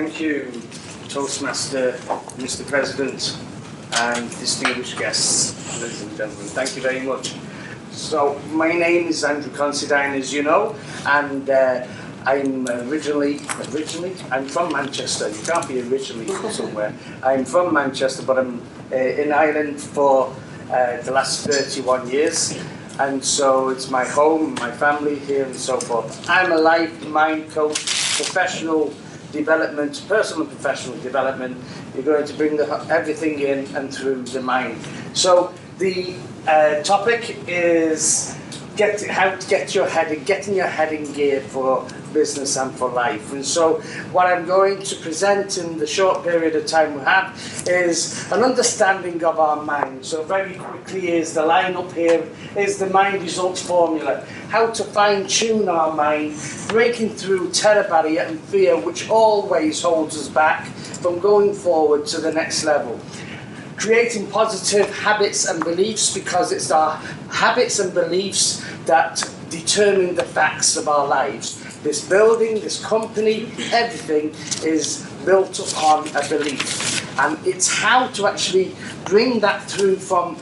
Thank you, Toastmaster, Mr. President, and distinguished guests, ladies and gentlemen. Thank you very much. So, my name is Andrew Considine, as you know, and I'm I'm from Manchester. You can't be originally from somewhere. I'm from Manchester, but I'm in Ireland for the last 31 years. And so it's my home, my family here and so forth. I'm a life mind coach, professional development, personal and professional development. You're going to bring everything in and through the mind. So the topic is how to getting your head in gear for business and for life. And so what I'm going to present in the short period of time we have is an understanding of our mind. So very quickly is the line up here is the mind results formula. How to fine tune our mind, breaking through terror barrier and fear which always holds us back from going forward to the next level. Creating positive habits and beliefs, because it's our habits and beliefs that determine the facts of our lives. This building, this company, everything is built upon a belief. And it's how to actually bring that through from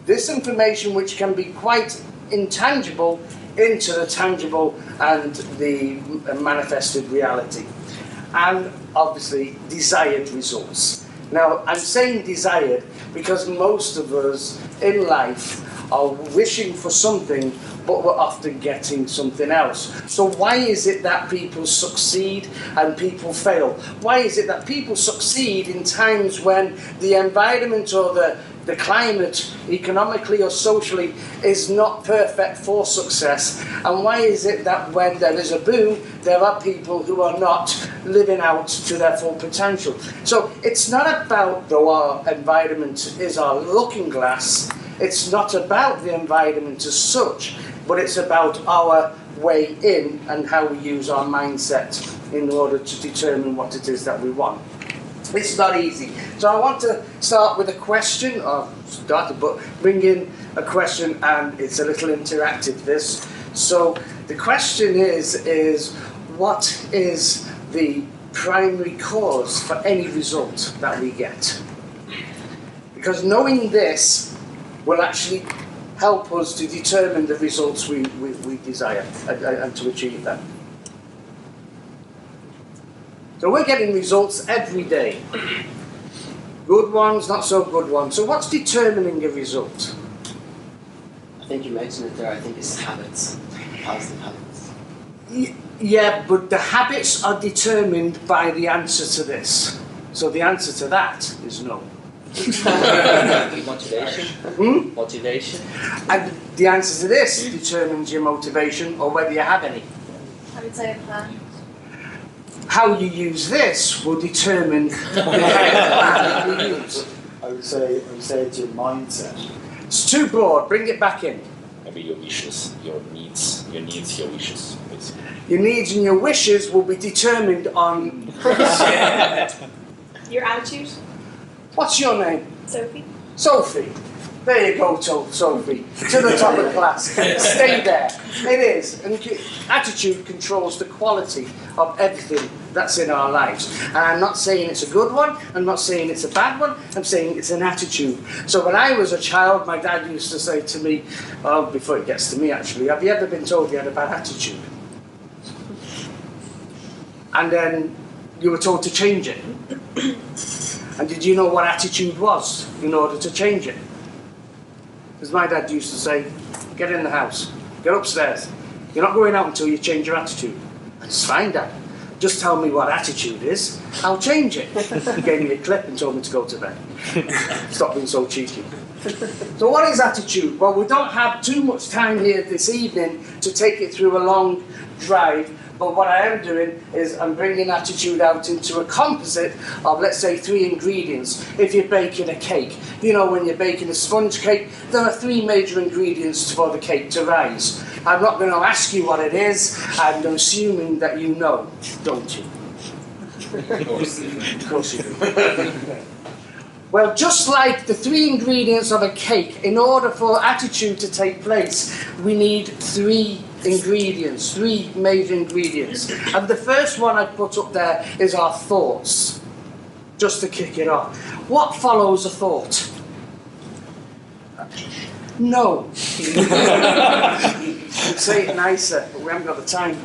this information, which can be quite intangible, into the tangible and the manifested reality. And obviously, desired results. Now, I'm saying desired because most of us in life are wishing for something, but we're often getting something else. So why is it that people succeed and people fail? Why is it that people succeed in times when the environment or the climate, economically or socially, is not perfect for success? And why is it that when there is a boom, there are people who are not living out to their full potential? So it's not about, though our environment is our looking glass, it's not about the environment as such, but it's about our way in and how we use our mindset in order to determine what it is that we want. It's not easy. So I want to start with a question, or started, but bring in a question, and it's a little interactive, this. So the question is what is the primary cause for any result that we get? Because knowing this will actually help us to determine the results we desire and to achieve them. So we're getting results every day. Good ones, not so good ones. So what's determining a result? I think you mentioned it there. I think it's habits, positive habits. Yeah, but the habits are determined by the answer to this. So the answer to that is no. Motivation. Motivation. And the answer to this determines your motivation or whether you have any. I would say a plan. How you use this will determine the plan you use. I would say it's your mindset. It's too broad. Bring it back in. Maybe your wishes, your needs, your wishes, basically. Your needs and your wishes will be determined on. Your attitude. What's your name? Sophie. Sophie. There you go, Sophie. To the top of the class. Stay there. It is. And attitude controls the quality of everything that's in our lives. And I'm not saying it's a good one. I'm not saying it's a bad one. I'm saying it's an attitude. So when I was a child, my dad used to say to me, well, before it gets to me actually, have you ever been told you had a bad attitude? And then you were told to change it. And did you know what attitude was in order to change it? Because my dad used to say, get in the house, get upstairs. You're not going out until you change your attitude. It's fine, Dad. Just tell me what attitude is, I'll change it. He gave me a clip and told me to go to bed. Stop being so cheeky. So what is attitude? Well, we don't have too much time here this evening to take it through a long drive. But what I am doing is I'm bringing attitude out into a composite of, let's say, 3 ingredients. If you're baking a cake, you know, when you're baking a sponge cake, there are 3 major ingredients for the cake to rise. I'm not going to ask you what it is. I'm assuming that you know, don't you? Of course you do. Well, just like the 3 ingredients of a cake, in order for attitude to take place, we need 3 ingredients, 3 major ingredients. And the first one I put up there is our thoughts, just to kick it off. What follows a thought? No. You'd say it nicer, but we haven't got the time.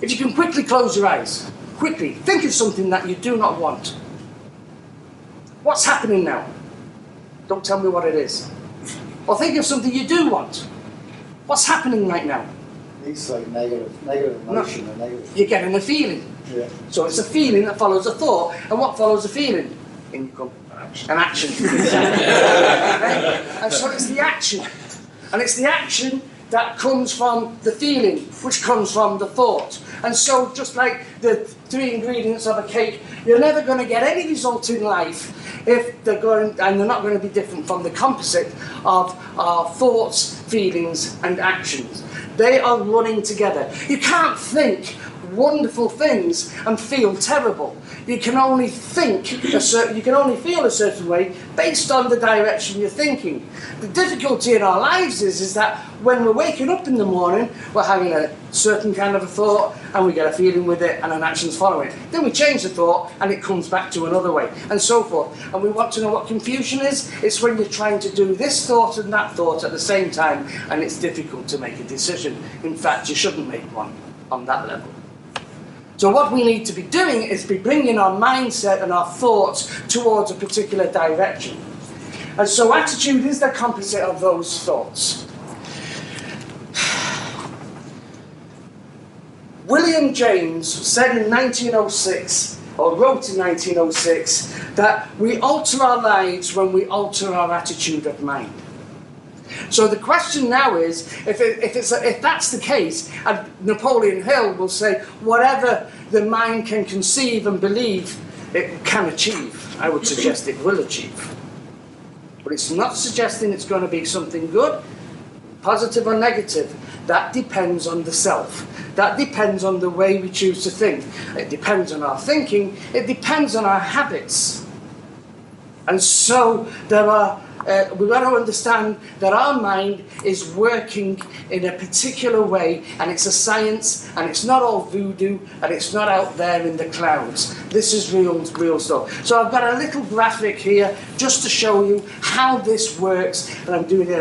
If you can quickly close your eyes, quickly, think of something that you do not want. What's happening now? Don't tell me what it is. Or think of something you do want. What's happening right now? It's like negative emotion or negative. You're getting a feeling. Yeah. So it's a feeling that follows a thought. And what follows a feeling? Income. An action. And so it's the action. And it's the action that comes from the feeling, which comes from the thought. And so just like the 3 ingredients of a cake, you're never going to get any result in life if they're not going to be different from the composite of our thoughts, feelings and actions. They are running together. You can't think wonderful things and feel terrible. You can only think you can only feel a certain way based on the direction you're thinking. The difficulty in our lives is that when we're waking up in the morning, we're having a certain kind of a thought and we get a feeling with it and an action's following it. Then we change the thought and it comes back to another way and so forth. And we want to know what confusion is. It's when you're trying to do this thought and that thought at the same time and it's difficult to make a decision. In fact, you shouldn't make one on that level. So what we need to be doing is be bringing our mindset and our thoughts towards a particular direction. And so attitude is the composite of those thoughts. William James said in 1906, or wrote in 1906, that we alter our lives when we alter our attitude of mind. So the question now is, if that's the case, and Napoleon Hill will say, whatever the mind can conceive and believe, it can achieve. I would suggest it will achieve. But it's not suggesting it's going to be something good, positive or negative. That depends on the self. That depends on the way we choose to think. It depends on our thinking. It depends on our habits. And so we've got to understand that our mind is working in a particular way, and it's a science, and it's not all voodoo, and it's not out there in the clouds. This is real stuff. So I've got a little graphic here just to show you how this works, and I'm doing it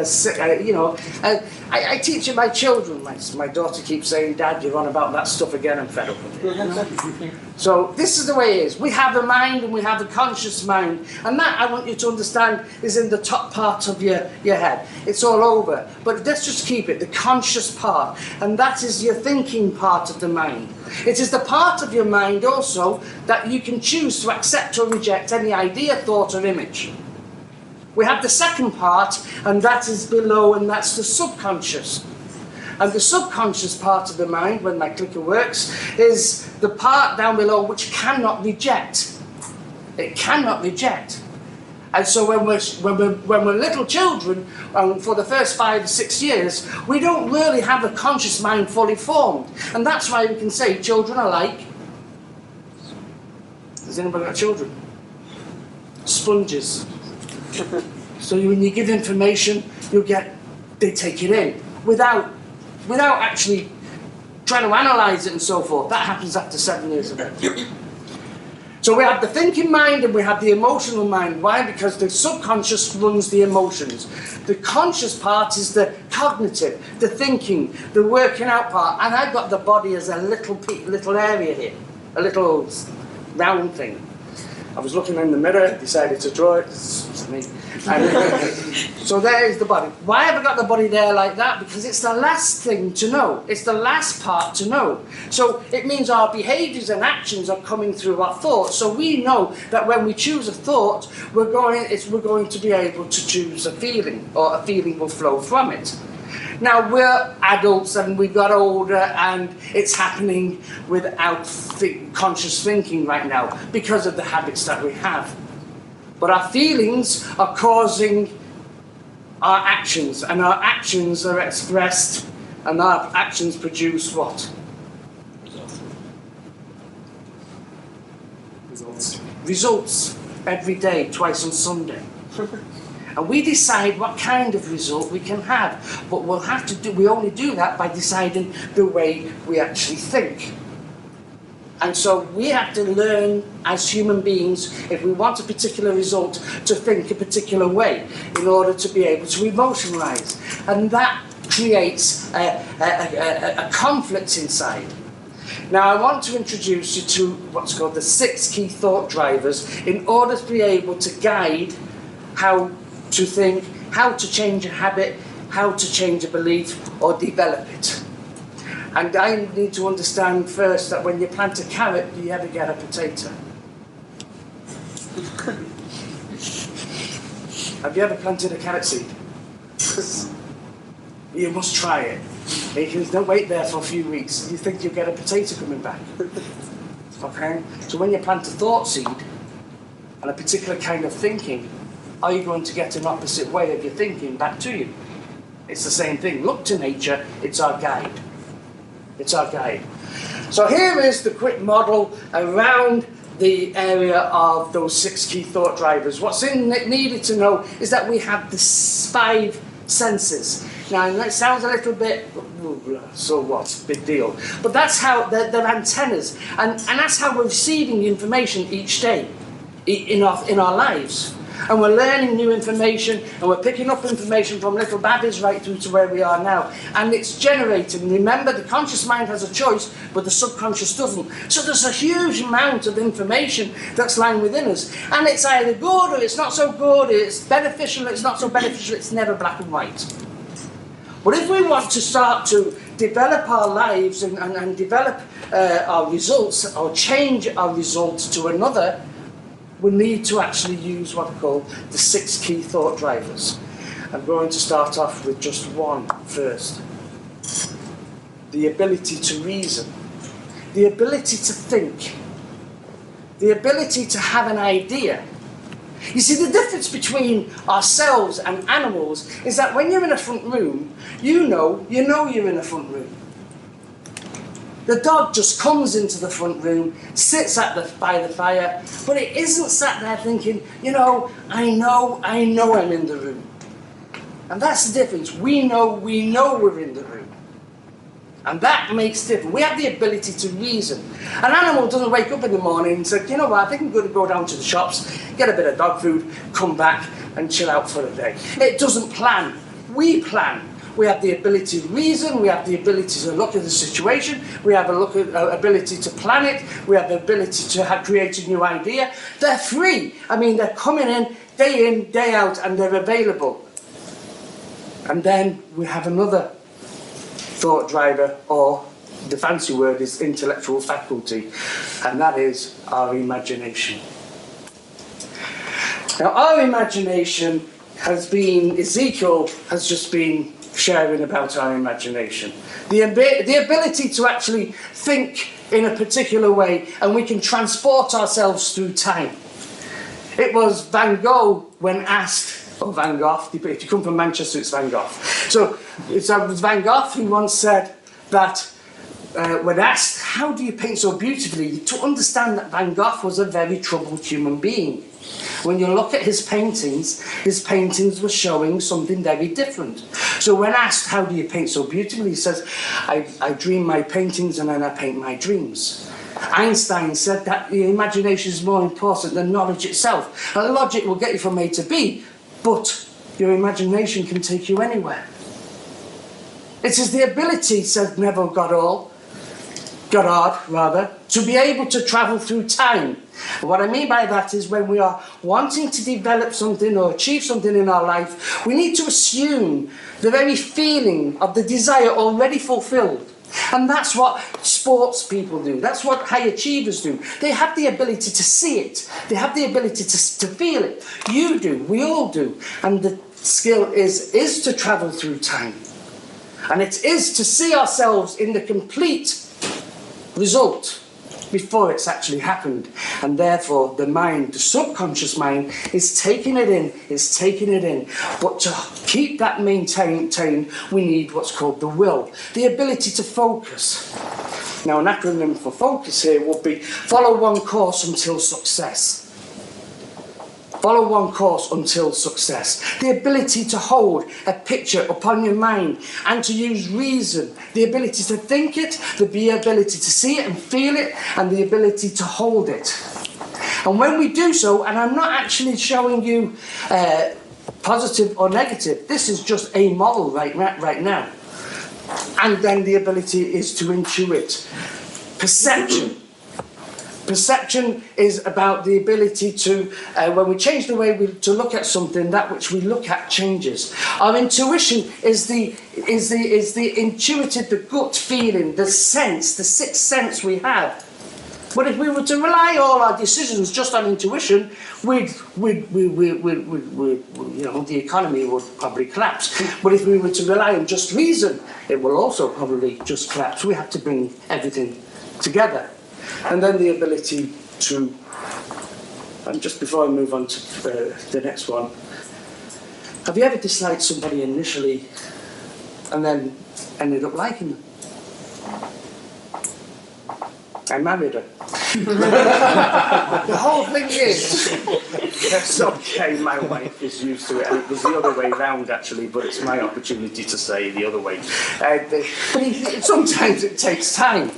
I teach it my children. My daughter keeps saying, Dad, you're on about that stuff again, I'm fed up with it. So this is the way it is. We have a mind and we have a conscious mind, and that, I want you to understand, is in the top part of your head. It's all over, but let's just keep it, the conscious part, and that is your thinking part of the mind. It is the part of your mind also that you can choose to accept or reject any idea, thought or image. We have the second part, and that is below, and that's the subconscious. And the subconscious part of the mind, when my clicker works, is the part down below which cannot reject. It cannot reject. And so when we're little children, for the first 5 or 6 years, we don't really have a conscious mind fully formed. And that's why we can say children are like... Has anybody got children? Sponges. So when you give information, they take it in without actually trying to analyse it and so forth. That happens after 7 years of age. So we have the thinking mind and we have the emotional mind. Why? Because the subconscious runs the emotions. The conscious part is the cognitive, the thinking, the working out part. And I've got the body as a little area here, a little round thing. I was looking in the mirror, decided to draw it. It's me. So there is the body. Why have I got the body there like that? Because it's the last thing to know. It's the last part to know. So it means our behaviours and actions are coming through our thoughts. So we know that when we choose a thought, we're going to be able to choose a feeling, or a feeling will flow from it. Now we're adults and we got older, and it's happening without conscious thinking right now because of the habits that we have. But our feelings are causing our actions, and our actions are expressed, and our actions produce what? Results every day, twice on Sunday. And we decide what kind of result we can have. But we only do that by deciding the way we actually think. And so we have to learn as human beings, if we want a particular result, to think a particular way in order to be able to emotionalize. And that creates a conflict inside. Now I want to introduce you to what's called the 6 key thought drivers in order to be able to guide how to think, how to change a habit, how to change a belief or develop it. And I need to understand first that when you plant a carrot, do you ever get a potato? Have you ever planted a carrot seed? You must try it. Because don't wait there for a few weeks. You think you'll get a potato coming back. Okay? So when you plant a thought seed and a particular kind of thinking, are you going to get an opposite way of your thinking back to you? It's the same thing. Look to nature, it's our guide. It's our guide. So here is the quick model around the area of those 6 key thought drivers. What's needed to know is that we have the 5 senses. Now that sounds a little bit, so what, big deal. But that's how, they're antennas. And that's how we're receiving information each day in our lives. And we're learning new information, and we're picking up information from little babbies right through to where we are now. And it's generating. Remember, the conscious mind has a choice, but the subconscious doesn't. So there's a huge amount of information that's lying within us. And it's either good or it's not so good, it's beneficial, it's not so beneficial, it's never black and white. But if we want to start to develop our lives and develop our results, or change our results to another, we need to actually use what I call the 6 key thought drivers. I'm going to start off with just one first. The ability to reason. The ability to think. The ability to have an idea. You see, the difference between ourselves and animals is that when you're in a front room, you know you're in a front room. The dog just comes into the front room, sits by the fire, but it isn't sat there thinking, I know I'm in the room. And that's the difference. We know we're in the room. And that makes difference. We have the ability to reason. An animal doesn't wake up in the morning and say, you know what, I think I'm going to go down to the shops, get a bit of dog food, come back and chill out for the day. It doesn't plan. We plan. We have the ability to reason, we have the ability to look at the situation, we have the ability to plan it, we have the ability to create a new idea. They're free. I mean, they're coming in, day out, and they're available. And then we have another thought driver, or the fancy word is intellectual faculty, and that is our imagination. Now, our imagination Ezekiel has just been sharing about our imagination. The ability to actually think in a particular way, and we can transport ourselves through time. It was Van Gogh when asked, or Van Gogh, if you come from Manchester it's Van Gogh. So it was Van Gogh who once said that when asked, how do you paint so beautifully, to understand that Van Gogh was a very troubled human being. When you look at his paintings were showing something very different. So when asked, how do you paint so beautifully, he says, I dream my paintings and then I paint my dreams. Einstein said that the imagination is more important than knowledge itself. And logic will get you from A to B, but your imagination can take you anywhere. It is the ability, said Neville Goddard, to be able to travel through time. What I mean by that is when we are wanting to develop something or achieve something in our life, we need to assume the very feeling of the desire already fulfilled. And that's what sports people do. That's what high achievers do. They have the ability to see it. They have the ability to feel it. You do. We all do. And the skill is to travel through time. And it is to see ourselves in the complete result before it's actually happened. And therefore the mind, the subconscious mind, is taking it in, but to keep that maintained, we need what's called the will, the ability to focus. Now, an acronym for focus here would be follow one course until success. Follow one course until success. The ability to hold a picture upon your mind and to use reason. The ability to think it, the ability to see it and feel it, and the ability to hold it. And when we do so, and I'm not actually showing you positive or negative, this is just a model right now. And then the ability is to intuit. Perception. Perception is about the ability to, when we change the way to look at something, that which we look at changes. Our intuition is the intuitive, the gut feeling, the sense, the sixth sense we have. But if we were to rely all our decisions just on intuition, the economy would probably collapse. But if we were to rely on just reason, it will also probably just collapse. We have to bring everything together. And then the ability to, and just before I move on to the next one, have you ever disliked somebody initially and then ended up liking them? I married her. The whole thing is, it's okay, my wife is used to it, and it was the other way round actually, but it's my opportunity to say the other way. But sometimes it takes time.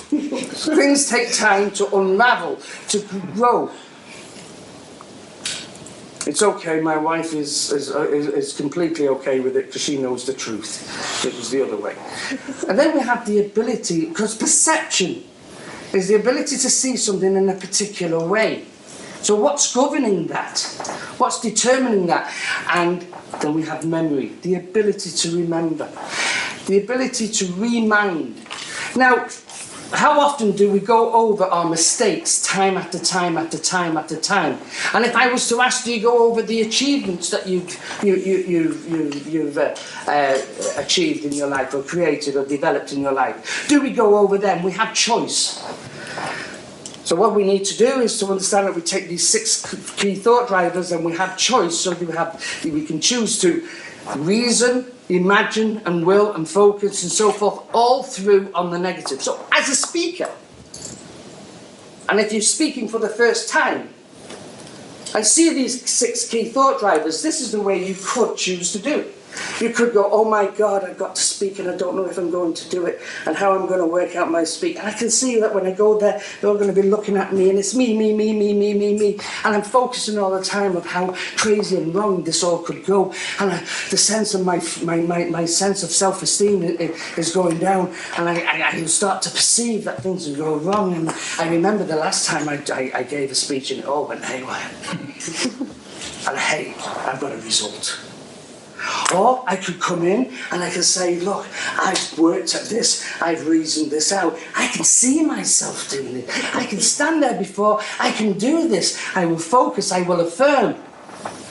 Things take time to unravel, to grow. It's okay, my wife is completely okay with it because she knows the truth. It was the other way. And then we have the ability, because perception is the ability to see something in a particular way. So what's governing that? What's determining that? And then we have memory, the ability to remember, the ability to remind. Now, how often do we go over our mistakes time after time after time after time? And if I was to ask, do you go over the achievements that you've achieved in your life, or created or developed in your life? Do we go over them? We have choice. So what we need to do is to understand that we take these 6 key thought drivers and we have choice. So we can choose to reason, imagine and will and focus and so forth, all through on the negative. So as a speaker, and if you're speaking for the first time, and see these 6 key thought drivers, this is the way you could choose to do it. You could go, oh my God, I've got to speak and I don't know if I'm going to do it and how I'm going to work out my speak. And I can see that when I go there, they're all going to be looking at me and it's me. And I'm focusing all the time of how crazy and wrong this all could go. And the sense of my sense of self-esteem is going down. And I start to perceive that things will go wrong. And I remember the last time I gave a speech and it all went haywire. And hey, I've got a result. Or I could come in and I could say, look, I've worked at this, I've reasoned this out. I can see myself doing it. I can stand there before, I can do this. I will focus, I will affirm.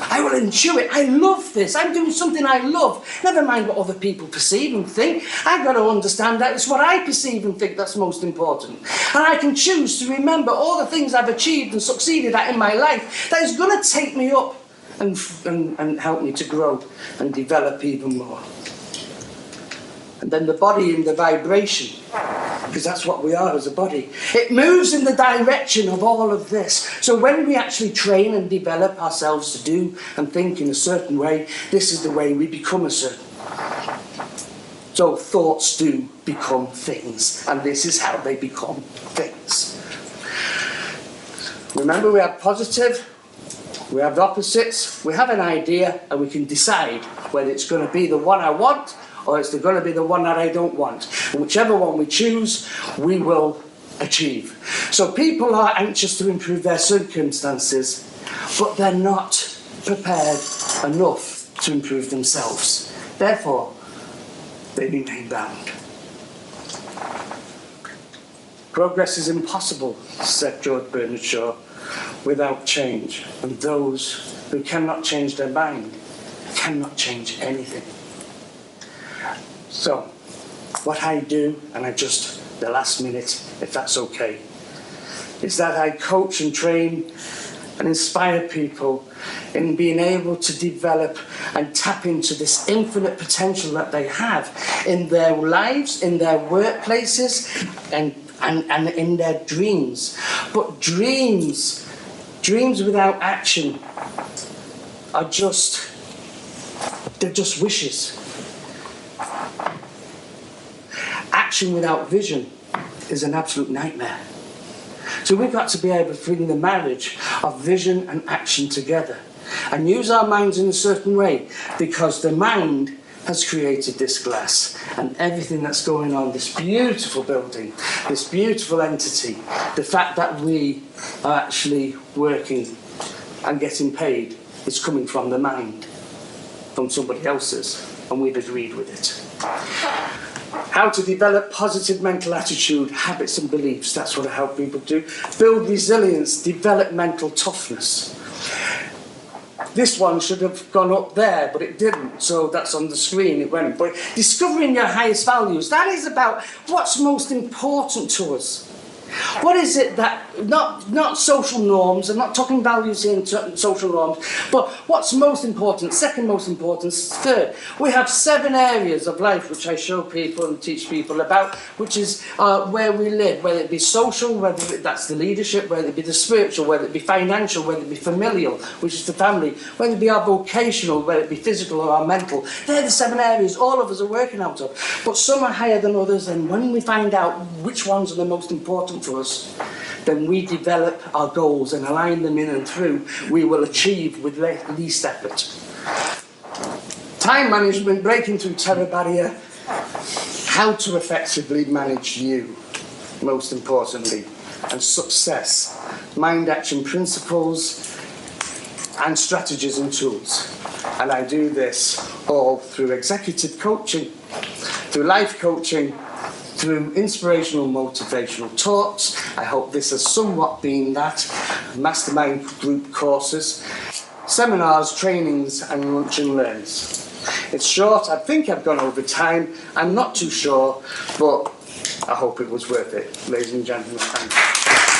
I will intuit. I love this. I'm doing something I love. Never mind what other people perceive and think. I've got to understand that it's what I perceive and think that's most important. And I can choose to remember all the things I've achieved and succeeded at in my life that is going to take me up and help me to grow and develop even more. And then the body in the vibration, because that's what we are as a body. It moves in the direction of all of this. So when we actually train and develop ourselves to do and think in a certain way, this is the way we become a certain. So thoughts do become things, and this is how they become things. Remember, we have positive, we have opposites, we have an idea, and we can decide whether it's going to be the one I want or it's going to be the one that I don't want. And whichever one we choose, we will achieve. So people are anxious to improve their circumstances, but they're not prepared enough to improve themselves. Therefore, they remain bound. Progress is impossible, said George Bernard Shaw, without change. And those who cannot change their mind cannot change anything. So, what I do, and the last minute, if that's okay, is that I coach and train and inspire people in being able to develop and tap into this infinite potential that they have in their lives, in their workplaces, and in their dreams. But dreams without action are they're just wishes. Action without vision is an absolute nightmare. So we've got to be able to bring the marriage of vision and action together and use our minds in a certain way, because the mind has created this glass and everything that's going on, this beautiful building, this beautiful entity, the fact that we are actually working and getting paid is coming from the mind, from somebody else's, and we've agreed with it. How to develop positive mental attitude, habits and beliefs. That's what I help people do. Build resilience, develop mental toughness. This one should have gone up there, but it didn't, so that's on the screen, it went. But discovering your highest values, that is about what's most important to us. What is it that, not social norms, I'm not talking values here in social norms, but what's most important, second most important, third. We have 7 areas of life which I show people and teach people about, which is where we live, whether it be social, whether that's the leadership, whether it be the spiritual, whether it be financial, whether it be familial, which is the family, whether it be our vocational, whether it be physical or our mental. They're the 7 areas all of us are working out of, but some are higher than others, and when we find out which ones are the most important for us, then we develop our goals and align them in and through, we will achieve with least effort. Time management, breaking through terror barrier, how to effectively manage you, most importantly, and success, mind action principles and strategies and tools. And I do this all through executive coaching, through life coaching, through inspirational, motivational talks. I hope this has somewhat been that. Mastermind group courses, seminars, trainings, and lunch and learns. It's short. I think I've gone over time. I'm not too sure, but I hope it was worth it. Ladies and gentlemen, thank you.